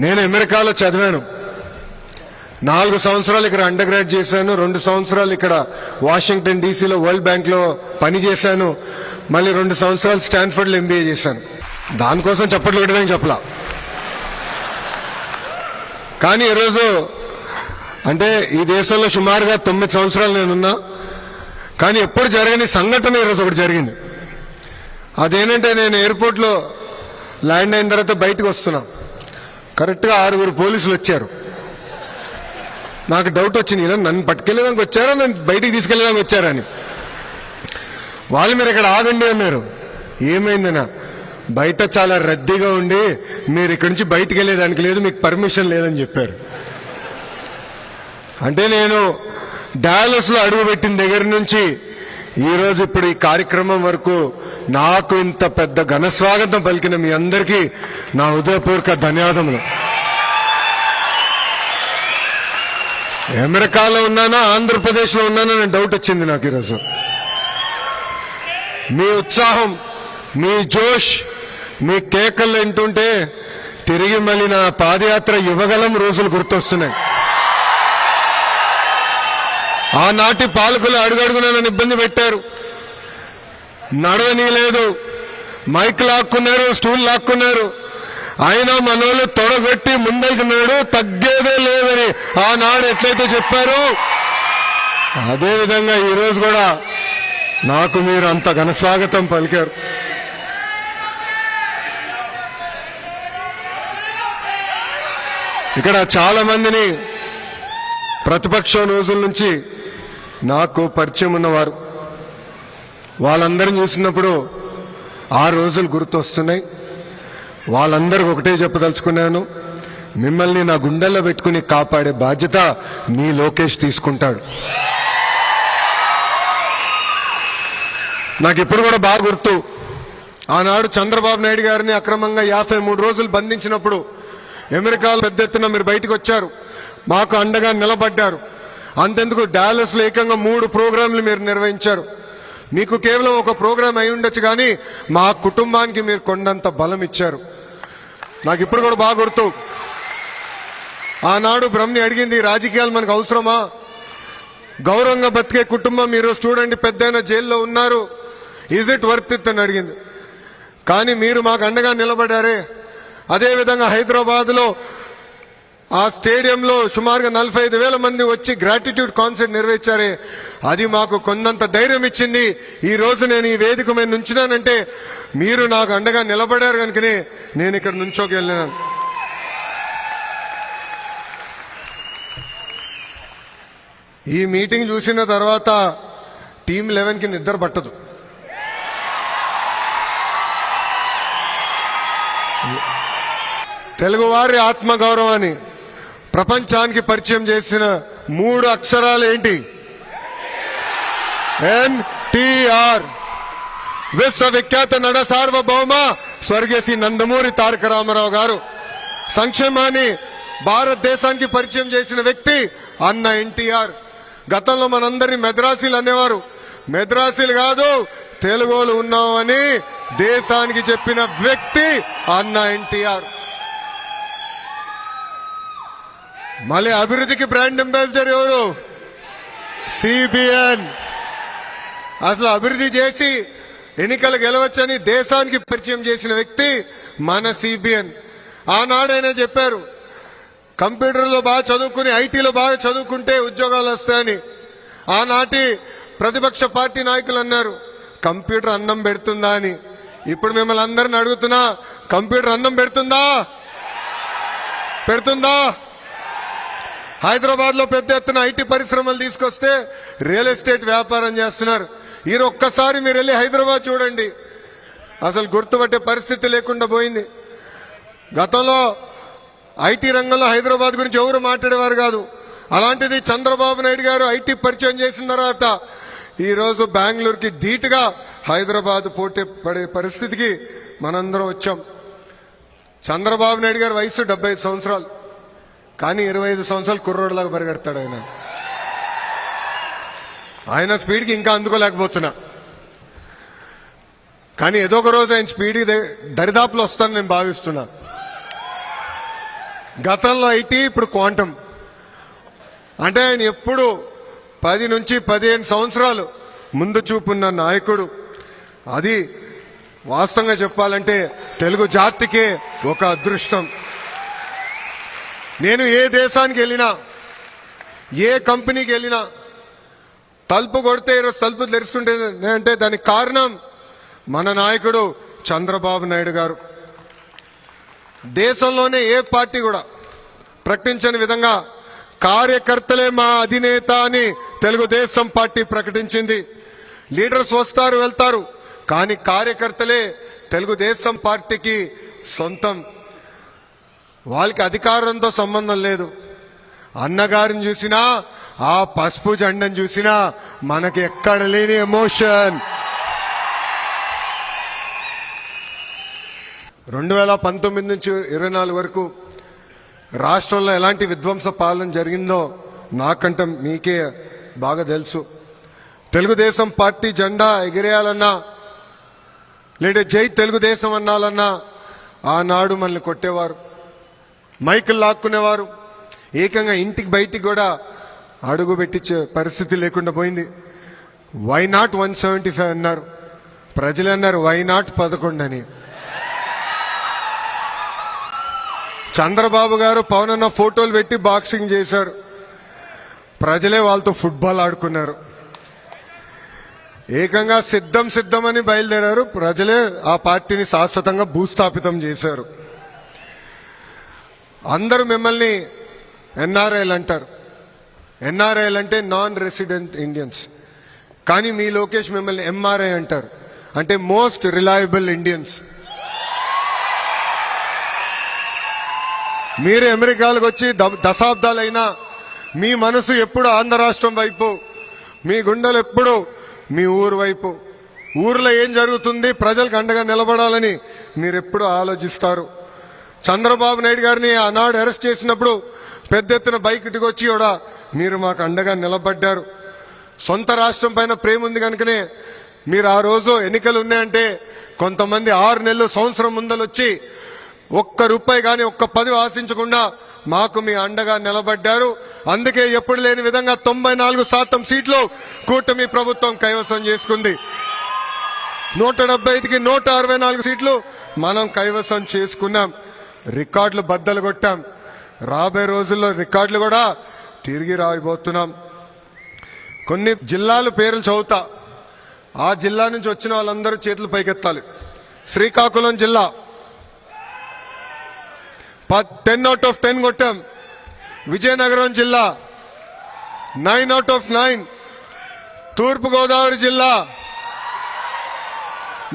నేను అమెరికాలో చదివాను. 4 సంవత్సరాలు ఇక్కడ అండర్ గ్రాడ్ చేశాను. 2 సంవత్సరాలు ఇక్కడ వాషింగ్టన్ డీసీలో వరల్డ్ బ్యాంక్లో పనిచేశాను. మళ్ళీ 2 సంవత్సరాలు స్టాన్ఫర్డ్లో ఎంబీఏ చేశాను. దానికోసం చప్పట్లు కొట్టడానికి చెప్పలా. కానీ ఈరోజు అంటే ఈ దేశంలో సుమారుగా 9 సంవత్సరాలు నేనున్నా. కానీ ఎప్పుడు జరగని సంఘటన ఈరోజు ఒకటి జరిగింది. అదేంటంటే నేను ఎయిర్పోర్ట్లో ల్యాండ్ అయిన తర్వాత బయటకు వస్తున్నా. కరెక్ట్గా 6 పోలీసులు వచ్చారు. నాకు డౌట్ వచ్చింది, ఇలా నన్ను పట్టుకెళ్ళడానికి వచ్చారా, నన్ను బయటికి తీసుకెళ్ళడానికి వచ్చారని. వాళ్ళు మీరు ఇక్కడ ఆగండి అన్నారు. ఏమైందనా, బయట చాలా రద్దీగా ఉండి మీరు ఇక్కడి నుంచి బయటికి వెళ్ళేదానికి లేదు, మీకు పర్మిషన్ లేదని చెప్పారు. అంటే నేను డాలస్లో అడుగుపెట్టిన దగ్గర నుంచి ఈరోజు ఇప్పుడు ఈ కార్యక్రమం వరకు నాకు ఇంత పెద్ద ఘన స్వాగతం పలికిన మీ అందరికీ నా హృదయపూర్వక ధన్యవాదములు. అమెరికాలో ఉన్నానా ఆంధ్రప్రదేశ్లో ఉన్నానా అని డౌట్ వచ్చింది నాకు ఈరోజు. మీ ఉత్సాహం, మీ జోష్, మీ కేకలు వింటుంటే తిరిగి మళ్ళీ నా పాదయాత్ర యువగలం రోజులు గుర్తొస్తున్నాయి. ఆనాటి పాలకులు అడుగడుగున నన్ను ఇబ్బంది పెట్టారు, నడవనీయలేదు, మైక్ లాక్కున్నారు, స్టూల్ లాక్కున్నారు. అయినా మనోళ్ళు తొడగొట్టి ముందెళ్తున్నాడు, తగ్గేదే లేదని ఆనాడు ఎట్లయితే చెప్పారో అదేవిధంగా ఈరోజు కూడా నాకు మీరు అంత ఘనస్వాగతం పలికారు. ఇక్కడ చాలా మందిని ప్రతిపక్షం రోజుల నుంచి నాకు పరిచయం ఉన్నవారు, వాళ్ళందరిని చూసినప్పుడు ఆ రోజులు గుర్తొస్తున్నాయి. వాళ్ళందరికీ ఒకటే చెప్పదలుచుకున్నాను, మిమ్మల్ని నా గుండెల్లో పెట్టుకుని కాపాడే బాధ్యత మీ లోకేష్ తీసుకుంటాడు. నాకు ఇప్పుడు కూడా బాగా గుర్తు, ఆనాడు చంద్రబాబు నాయుడు గారిని అక్రమంగా 53 రోజులు బంధించినప్పుడు అమెరికాలో పెద్ద ఎత్తున మీరు బయటకు వచ్చారు, మాకు అండగా నిలబడ్డారు. అంతెందుకు డాలస్లో ఏకంగా 3 ప్రోగ్రాంలు మీరు నిర్వహించారు. మీకు కేవలం ఒక ప్రోగ్రాం అయి ఉండొచ్చు, కానీ మా కుటుంబానికి మీరు కొండంత బలం ఇచ్చారు. నాకు ఇప్పుడు కూడా బాగా గుర్తు, ఆనాడు బ్రహ్మని అడిగింది, రాజకీయాలు మనకు అవసరమా, గౌరవంగా బతికే కుటుంబం మీరు చూడండి, పెద్దయిన జైల్లో ఉన్నారు, ఈజ్ ఇట్ వర్త్ ఇట్ అని అడిగింది. కానీ మీరు మాకు అండగా నిలబడారే. అదేవిధంగా హైదరాబాద్లో ఆ స్టేడియంలో సుమారుగా 45,000 మంది వచ్చి గ్రాటిట్యూడ్ కాన్సర్ట్ నిర్వహించారే, అది మాకు కొండంత ధైర్యం ఇచ్చింది. ఈ రోజు నేను ఈ వేదిక మీద నుంచున్నానంటే మీరు నాకు అండగా నిలబడారు కనుకనే నేను ఇక్కడ నుంచోకి వెళ్ళినాను. ఈ మీటింగ్ చూసిన తర్వాత టీమ్ 11కి నిద్ర పట్టదు. తెలుగువారి ఆత్మగౌరవాన్ని ప్రపంచానికి పరిచయం చేసిన 3 అక్షరాలు ఏంటి? ఎన్టీఆర్. విశ్వవిఖ్యాత నట సార్వభౌమ స్వర్గీయ శ్రీ నందమూరి తారక రామారావు గారు. సంక్షేమాన్ని భారతదేశానికి పరిచయం చేసిన వ్యక్తి అన్న ఎన్టీఆర్. గతంలో మనందరినీ మెద్రాసీలు అనేవారు, మెద్రాసీలు కాదు తెలుగులు ఉన్నామని దేశానికి చెప్పిన వ్యక్తి అన్న ఎన్టీఆర్. మళ్ళీ అభివృద్ధికి బ్రాండ్ అంబాసిడర్ ఎవరు? సిబిఎన్. అసలు అభివృద్ధి చేసి ఎన్నికలు గెలవచ్చని దేశానికి పరిచయం చేసిన వ్యక్తి మన సిబిఎన్. ఆనాడైనా చెప్పారు, కంప్యూటర్లో బాగా చదువుకుని ఐటీలో బాగా చదువుకుంటే ఉద్యోగాలు వస్తాయని. ఆనాటి ప్రతిపక్ష పార్టీ నాయకులు అన్నారు, కంప్యూటర్ అన్నం పెడుతుందా అని. ఇప్పుడు మిమ్మల్ని అందరిని అడుగుతున్నా, కంప్యూటర్ అన్నం పెడుతుందా? పెడుతుందా? హైదరాబాద్ లో పెద్ద ఎత్తున ఐటీ పరిశ్రమలు తీసుకొస్తే రియల్ ఎస్టేట్ వ్యాపారం చేస్తున్నారు. ఈ ఒక్కసారి మీరు వెళ్ళి హైదరాబాద్ చూడండి, అసలు గుర్తుపట్టే పరిస్థితి లేకుండా పోయింది. గతంలో ఐటీ రంగంలో హైదరాబాద్ గురించి ఎవరు మాట్లాడేవారు కాదు. అలాంటిది చంద్రబాబు నాయుడు గారు ఐటీ పరిచయం చేసిన తర్వాత ఈరోజు బెంగళూరుకి ధీటుగా హైదరాబాద్ పోటీ పడే పరిస్థితికి మనందరం వచ్చాం. చంద్రబాబు నాయుడు గారి వయసు 75 సంవత్సరాలు, కానీ 25 సంవత్సరాలు కుర్రోడ్లాగా పరిగెడతాడు ఆయన. ఆయన స్పీడ్కి ఇంకా అందుకోలేకపోతున్నా. కానీ ఏదో ఒక రోజు ఆయన స్పీడ్ దరిదాపులో వస్తాను నేను భావిస్తున్నా. గతంలో ఐటీ, ఇప్పుడు క్వాంటమ్. అంటే ఆయన ఎప్పుడు 10 నుంచి 15 సంవత్సరాలు ముందు చూపున్న నాయకుడు. అది వాస్తవంగా చెప్పాలంటే తెలుగు జాతికే ఒక అదృష్టం. నేను ఏ దేశానికి వెళ్ళినా, ఏ కంపెనీకి వెళ్ళినా తలుపు కొడితే ఈరోజు తలుపు తెరుచుకుంటే అంటే దానికి కారణం మన నాయకుడు చంద్రబాబు నాయుడు గారు. దేశంలోనే ఏ పార్టీ కూడా ప్రకటించని విధంగా కార్యకర్తలే మా అధినేత అని తెలుగుదేశం పార్టీ ప్రకటించింది. లీడర్స్ వస్తారు వెళ్తారు, కానీ కార్యకర్తలే తెలుగుదేశం పార్టీకి సొంతం. వాళ్ళకి అధికారంతో సంబంధం లేదు. అన్నగారిని చూసినా, ఆ పసుపు జెండను చూసినా మనకి ఎక్కడ లేని ఎమోషన్. 2019 నుంచి 24 వరకు రాష్ట్రంలో ఎలాంటి విధ్వంస పాలన జరిగిందో నాకంటే మీకే బాగా తెలుసు. తెలుగుదేశం పార్టీ జెండా ఎగిరేయాలన్నా, లేదా జై తెలుగుదేశం అన్నాలన్నా ఆనాడు మనల్ని కొట్టేవారు, మైకులు లాక్కునేవారు, ఏకంగా ఇంటికి బయటికి కూడా అడుగు పెట్టించే పరిస్థితి లేకుండా పోయింది. వై నాట్ 175 అన్నారు, ప్రజలు అన్నారు వై నాట్ 11 అని. చంద్రబాబు గారు పవన్ అన్న ఫోటోలు పెట్టి బాక్సింగ్ చేశారు, ప్రజలే వాళ్ళతో ఫుట్బాల్ ఆడుకున్నారు. ఏకంగా సిద్ధమని బయలుదేరారు, ప్రజలే ఆ పార్టీని శాశ్వతంగా భూస్థాపితం చేశారు. అందరూ మిమ్మల్ని ఎన్ఆర్ఐలు అంటారు. ఎన్ఆర్ఐలు అంటే నాన్ రెసిడెంట్ ఇండియన్స్. కానీ మీ లోకేష్ మిమ్మల్ని ఎంఆర్ఐ అంటారు, అంటే మోస్ట్ రిలయబుల్ ఇండియన్స్. మీరు అమెరికాలకు వచ్చి దశాబ్దాలైనా మీ మనసు ఎప్పుడు ఆంధ్ర రాష్ట్రం వైపు, మీ గుండెలు ఎప్పుడు మీ ఊరు వైపు. ఊర్లో ఏం జరుగుతుంది, ప్రజలకు అండగా నిలబడాలని మీరు ఎప్పుడు ఆలోచిస్తారు. చంద్రబాబు నాయుడు గారిని ఆనాడు అరెస్ట్ చేసినప్పుడు పెద్ద ఎత్తున బయటికి వచ్చి కూడా మీరు మాకు అండగా నిలబడ్డారు. సొంత రాష్ట్రం పైన ప్రేమ ఉంది కనుకనే మీరు ఆ రోజు ఎన్నికలు ఉన్నాయంటే కొంతమంది 6 నెలలు సంవత్సరం ముందలొచ్చి ₹1 కానీ ఒక్క పదవి ఆశించకుండా మాకు మీ అండగా నిలబడ్డారు. అందుకే ఎప్పుడు లేని విధంగా 94% సీట్లు కూటమి ప్రభుత్వం కైవసం చేసుకుంది. 175కి 164 సీట్లు మనం కైవసం చేసుకున్నాం. రికార్డులు బద్దలు కొట్టాం. రాబోయే రోజుల్లో రికార్డులు కూడా తిరిగి రాబోతున్నాం. కొన్ని జిల్లాల పేర్లు చదువుతా, ఆ జిల్లా నుంచి వచ్చిన వాళ్ళందరూ చేతులు పైకెత్తాలి. శ్రీకాకుళం జిల్లా 10 out of 10 కొట్టాం. విజయనగరం జిల్లా 9 out of 9. తూర్పుగోదావరి జిల్లా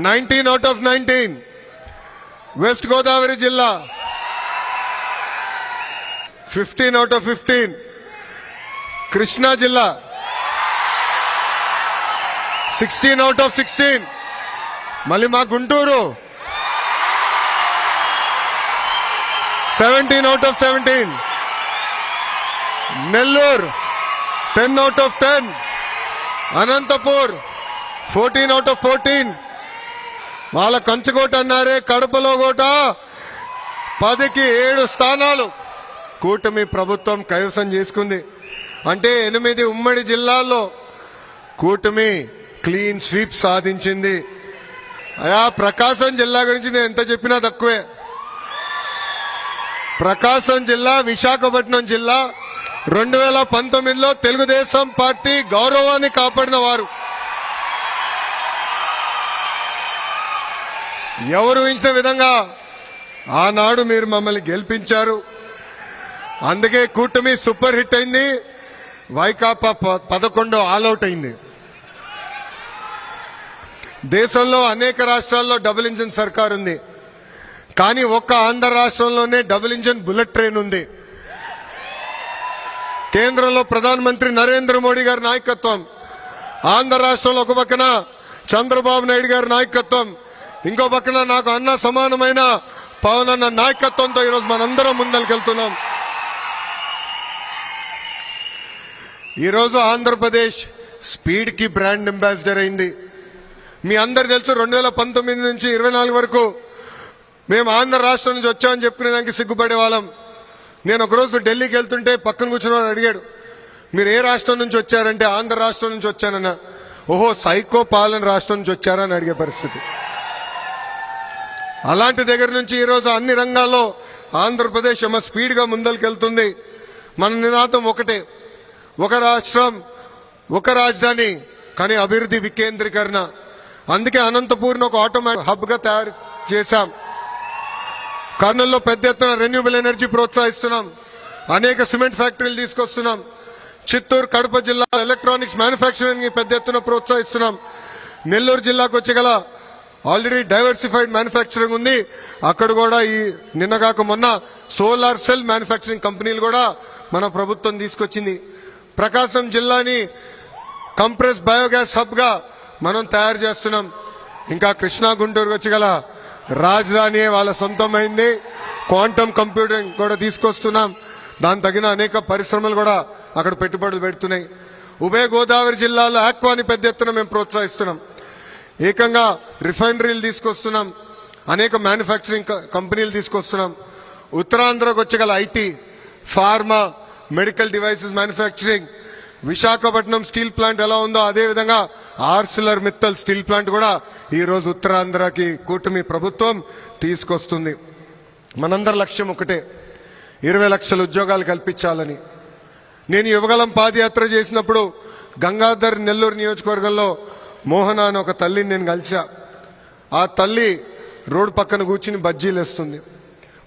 19 out of 19. వెస్ట్ గోదావరి జిల్లా 15 out of 15. కృష్ణా జిల్లా 16 out of 16. మళ్ళీ మా Guntur 17 out of 17. Nellore 10 out of 10. Anantapur 14 out of 14. వాళ్ళ కంచుకోట అన్నారే, కడపలో కోట 10కి 7 స్థానాలు కూటమి ప్రభుత్వం కైవసం చేసుకుంది. అంటే 8 ఉమ్మడి జిల్లాల్లో కూటమి క్లీన్ స్వీప్ సాధించింది. అయా ప్రకాశం జిల్లా గురించి నేను ఎంత చెప్పినా తక్కువే. ప్రకాశం జిల్లా, విశాఖపట్నం జిల్లా 2019లో తెలుగుదేశం పార్టీ గౌరవాన్ని కాపాడిన వారు. ఎవరు ఊహించిన విధంగా ఆనాడు మీరు మమ్మల్ని గెలిపించారు. అందుకే కూటమి సూపర్ హిట్ అయింది. వైకాపా 11 ఆల్అౌట్ అయింది. దేశంలో అనేక రాష్ట్రాల్లో డబుల్ ఇంజిన్ సర్కార్ ఉంది, కానీ ఒక్క ఆంధ్ర రాష్ట్రంలోనే డబుల్ ఇంజిన్ బుల్లెట్ ట్రైన్ ఉంది. కేంద్రంలో ప్రధానమంత్రి నరేంద్ర మోడీ గారి నాయకత్వం, ఆంధ్ర రాష్ట్రంలో ఒక పక్కన చంద్రబాబు నాయుడు గారి నాయకత్వం, ఇంకో పక్కన నాకు అన్న సమానమైన పవన్ అన్న నాయకత్వంతో ఈరోజు మనందరం ముందరికెళ్తున్నాం. ఈరోజు ఆంధ్రప్రదేశ్ స్పీడ్ కి బ్రాండ్ అంబాసిడర్ అయింది. మీ అందరు తెలుసు 2019 నుంచి 24 వరకు మేము ఆంధ్ర రాష్ట్రం నుంచి వచ్చామని చెప్పుకునే దానికి సిగ్గుపడే వాళ్ళం. నేను ఒకరోజు ఢిల్లీకి వెళ్తుంటే పక్కన కూర్చున్న వాడు అడిగాడు, మీరు ఏ రాష్ట్రం నుంచి వచ్చారంటే ఆంధ్ర రాష్ట్రం నుంచి వచ్చానన్న. ఓహో, సైకో పాలన రాష్ట్రం నుంచి వచ్చారా అని అడిగే పరిస్థితి. అలాంటి దగ్గర నుంచి ఈరోజు అన్ని రంగాల్లో ఆంధ్రప్రదేశ్ ఏమో స్పీడ్గా ముందరికెళ్తుంది. మన నినాదం ఒకటే, ఒక రాష్ట్రం ఒక రాజధాని కానీ అభివృద్ధి వికేంద్రీకరణ. అందుకే అనంతపూర్ని ఒక ఆటోమేటిక్ హబ్గా తయారు చేశాం. కర్నూలులో పెద్ద ఎత్తున రెన్యూబుల్ ఎనర్జీ ప్రోత్సహిస్తున్నాం. అనేక సిమెంట్ ఫ్యాక్టరీలు తీసుకొస్తున్నాం. చిత్తూరు, కడప జిల్లా ఎలక్ట్రానిక్స్ మ్యానుఫ్యాక్చరింగ్ పెద్ద ఎత్తున ప్రోత్సహిస్తున్నాం. నెల్లూరు జిల్లాకు వచ్చి గల ఆల్రెడీ డైవర్సిఫైడ్ మ్యానుఫ్యాక్చరింగ్ ఉంది. అక్కడ కూడా ఈ నిన్నగాక మొన్న సోలార్ సెల్ మ్యానుఫ్యాక్చరింగ్ కంపెనీలు కూడా మన ప్రభుత్వం తీసుకొచ్చింది. ప్రకాశం జిల్లాని కంప్రెస్ బయోగ్యాస్ హబ్ గా మనం తయారు చేస్తున్నాం. ఇంకా కృష్ణా, గుంటూరుకు వచ్చి గల రాజధాని వాళ్ళ సొంతమైంది. క్వాంటమ్ కంప్యూటింగ్ కూడా తీసుకొస్తున్నాం. దాని తగిన అనేక పరిశ్రమలు కూడా అక్కడ పెట్టుబడులు పెడుతున్నాయి. ఉభయ గోదావరి జిల్లాలో ఆక్వాని పెద్ద ఎత్తున మేము ప్రోత్సహిస్తున్నాం. ఏకంగా రిఫైనరీలు తీసుకొస్తున్నాం. అనేక మ్యానుఫ్యాక్చరింగ్ కంపెనీలు తీసుకొస్తున్నాం. ఉత్తరాంధ్రకు వచ్చి గల IT, pharma, medical devices manufacturing, Visakhapatnam steel plant ఎలా ఉందో అదేవిధంగా ఆర్సిలర్ మిత్తల్ స్టీల్ ప్లాంట్ కూడా ఈరోజు ఉత్తరాంధ్రకి కూటమి ప్రభుత్వం తీసుకొస్తుంది. మనందరి లక్ష్యం ఒకటే, 20 లక్షల ఉద్యోగాలు కల్పించాలని. నేను యువగలం పాదయాత్ర చేసినప్పుడు గంగాధర్ నెల్లూరు నియోజకవర్గంలో మోహన అని ఒక తల్లిని నేను కలిసా. ఆ తల్లి రోడ్డు పక్కన కూర్చుని బజ్జీలు వేస్తుంది.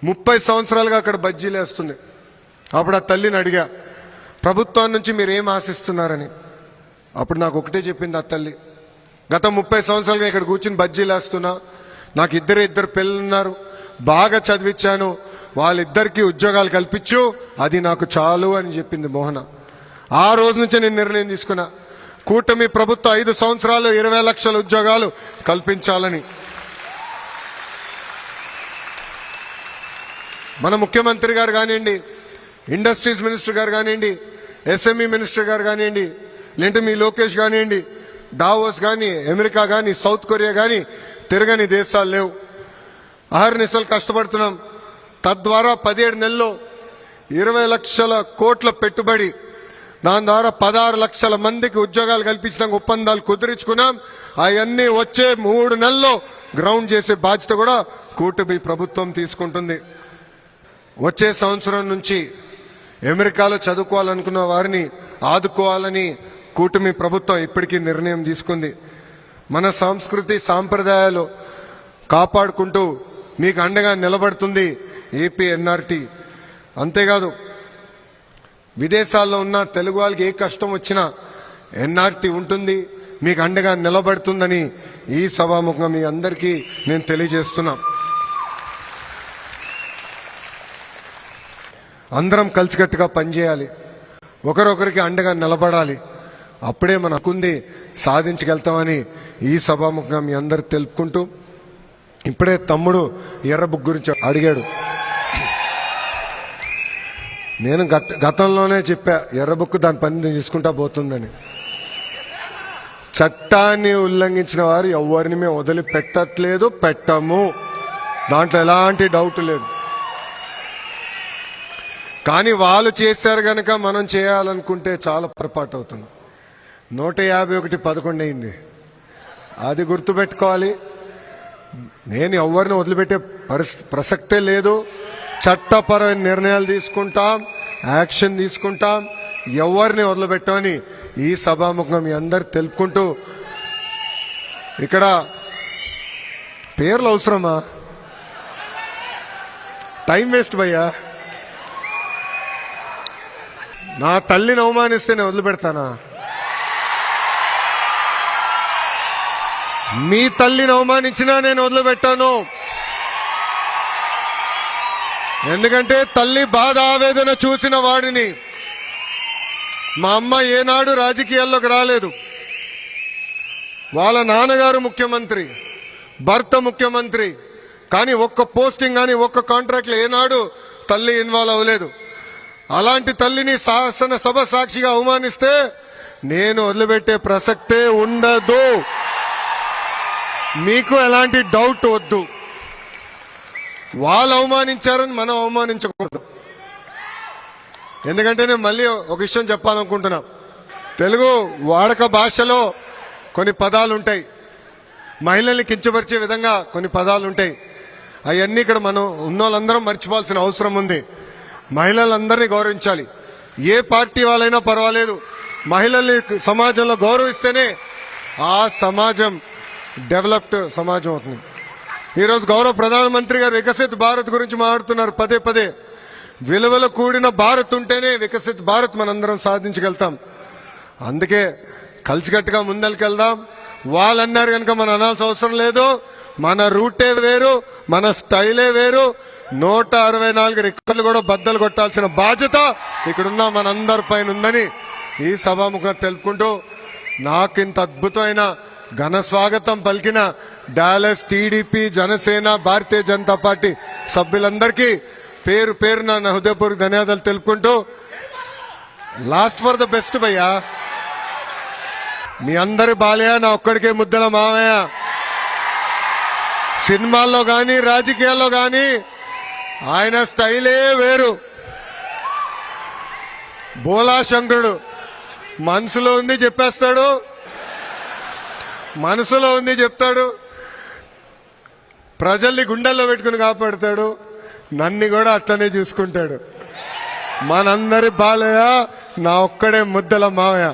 30 సంవత్సరాలుగా అక్కడ బజ్జీలు వేస్తుంది. అప్పుడు ఆ తల్లిని అడిగా, ప్రభుత్వం నుంచి మీరు ఏం ఆశిస్తున్నారని. అప్పుడు నాకు ఒకటే చెప్పింది ఆ తల్లి, గత 30 సంవత్సరాలుగా ఇక్కడ కూర్చుని బజ్జీలు వేస్తున్నా. నాకు ఇద్దరు పిల్లలు ఉన్నారు, బాగా చదివించాను, వాళ్ళిద్దరికీ ఉద్యోగాలు కల్పించు, అది నాకు చాలు అని చెప్పింది మోహన. ఆ రోజు నుంచే నేను నిర్ణయం తీసుకున్నా, కూటమి ప్రభుత్వం 5 సంవత్సరాలు 20 లక్షల ఉద్యోగాలు కల్పించాలని. మన ముఖ్యమంత్రి గారు కానివ్వండి, ఇండస్ట్రీస్ మినిస్టర్ గారు కానివ్వండి, ఎస్ఎంఈ మినిస్టర్ గారు కానివ్వండి, లేదంటే మీ లోకేష్ కానివ్వండి, డావోస్ కానీ, అమెరికా కానీ, సౌత్ కొరియా కానీ తిరగని దేశాలు లేవు. అహర్నిశలు కష్టపడుతున్నాం. తద్వారా 17 నెలల్లో 20 లక్షల కోట్ల పెట్టుబడి, దాని ద్వారా 16 లక్షల మందికి ఉద్యోగాలు కల్పించడానికి ఒప్పందాలు కుదిరించుకున్నాం. అవన్నీ వచ్చే 3 నెలల్లో గ్రౌండ్ చేసే బాధ్యత కూడా కూటమి ప్రభుత్వం తీసుకుంటుంది. వచ్చే సంవత్సరం నుంచి అమెరికాలో చదువుకోవాలనుకున్న వారిని ఆదుకోవాలని కూటమి ప్రభుత్వం ఇప్పటికీ నిర్ణయం తీసుకుంది. మన సంస్కృతి సాంప్రదాయాలు కాపాడుకుంటూ మీకు అండగా నిలబడుతుంది ఏపీ ఎన్ఆర్టీ. అంతేకాదు, విదేశాల్లో ఉన్న తెలుగు వాళ్ళకి ఏ కష్టం వచ్చినా ఎన్ఆర్టీ ఉంటుంది, మీకు అండగా నిలబడుతుందని ఈ సభాముఖంగా మీ అందరికీ నేను తెలియజేస్తున్నా. అందరం కలిసికట్టుగా పనిచేయాలి, ఒకరొకరికి అండగా నిలబడాలి. అప్పుడే మన హక్కుంది సాధించగలుగుతామని ఈ సభాముఖంగా మీ అందరు తెలుపుకుంటూ, ఇప్పుడే తమ్ముడు ఎర్ర బుక్ గురించి అడిగాడు. నేను గతంలోనే చెప్పా, ఎర్ర బుక్ దాని పని తీసుకుంటా పోతుందని. చట్టాన్ని ఉల్లంఘించిన వారు ఎవరిని మేము వదిలిపెట్టట్లేదు, పెట్టము, దాంట్లో ఎలాంటి డౌట్ లేదు. కానీ వాళ్ళు చేశారు గనక మనం చేయాలనుకుంటే చాలా పొరపాటు అవుతుంది. 151 అయింది, అది గుర్తుపెట్టుకోవాలి. నేను ఎవరిని వదిలిపెట్టే ప్రసక్తే లేదు. చట్టపరమైన నిర్ణయాలు తీసుకుంటాం, యాక్షన్ తీసుకుంటాం, ఎవరిని వదిలిపెట్టమని ఈ సభాముఖంగా మీ అందరు తెలుపుకుంటూ, ఇక్కడ పేర్లు అవసరమా? టైం వేస్ట్ భయ్యా. నా తల్లిని అవమానిస్తే నేను వదిలిపెడతానా? మీ తల్లిని అవమానించినా నేను వదిలిపెట్టాను. ఎందుకంటే తల్లి బాధ ఆవేదన చూసిన వాడిని. మా అమ్మ ఏనాడు రాజకీయాల్లోకి రాలేదు. వాళ్ళ నాన్నగారు ముఖ్యమంత్రి, భర్త ముఖ్యమంత్రి, కానీ ఒక్క పోస్టింగ్ కానీ ఒక్క కాంట్రాక్ట్లో ఏనాడు తల్లి ఇన్వాల్వ్ అవ్వలేదు. అలాంటి తల్లిని శాసనసభ సాక్షిగా అవమానిస్తే నేను వదిలిపెట్టే ప్రసక్తే ఉండదు. మీకు ఎలాంటి డౌట్ వద్దు. వాళ్ళు అవమానించారని మనం అవమానించకూడదు. ఎందుకంటే నేను మళ్ళీ ఒక విషయం చెప్పాలనుకుంటున్నా. తెలుగు వాడక భాషలో కొన్ని పదాలు ఉంటాయి, మహిళల్ని కించపరిచే విధంగా కొన్ని పదాలు ఉంటాయి. అవన్నీ ఇక్కడ మనం ఉన్నోళ్ళందరం మర్చిపోవాల్సిన అవసరం ఉంది. మహిళలందరినీ గౌరవించాలి. ఏ పార్టీ వాళ్ళైనా పర్వాలేదు, మహిళల్ని సమాజంలో గౌరవిస్తేనే ఆ సమాజం డెవలప్డ్ సమాజం అవుతుంది. ఈరోజు గౌరవ ప్రధానమంత్రి గారు వికసిత్ భారత్ గురించి మాట్లాడుతున్నారు పదే పదే. విలువలు కూడిన భారత్ ఉంటేనే వికసిత్ భారత్ మనందరం సాధించగలుగుతాం. అందుకే కలిసికట్టుగా ముందరికెళ్దాం. వాళ్ళన్నారు కనుక మనం అనాల్సిన అవసరం లేదు. మన రూటే వేరు, మన స్టైలే వేరు. 164 రికార్డులు కూడా బద్దలు కొట్టాల్సిన బాధ్యత ఇక్కడున్న మనందరి పైన ఉందని ఈ సభాముఖంగా తెలుపుకుంటూ, నాకు ఇంత అద్భుతమైన ఘన స్వాగతం పలికిన Dallas TDP, Janasena, Bharatiya Janata party సభ్యులందరికీ పేరు పేరున నా హృదయపూర్వక ధన్యవాదాలు తెలుపుకుంటూ, లాస్ట్ ఫర్ ద బెస్ట్ భయ్యా. మీ అందరి బాలయ్య నా ఒక్కడికే ముద్దల మావయ్య. సినిమాల్లో గాని రాజకీయాల్లో గాని ఆయన స్టైలే వేరు. బోలా శంకరుడు మనసులో ఉంది చెప్పేస్తాడు, మనసులో ఉంది చెప్తాడు, ప్రజల్ని గుండెల్లో పెట్టుకుని కాపాడుతాడు, నన్ను కూడా అట్లనే చూసుకుంటాడు. మనందరి బాలయ్య నా ఒక్కడే ముద్దల మావయ్య.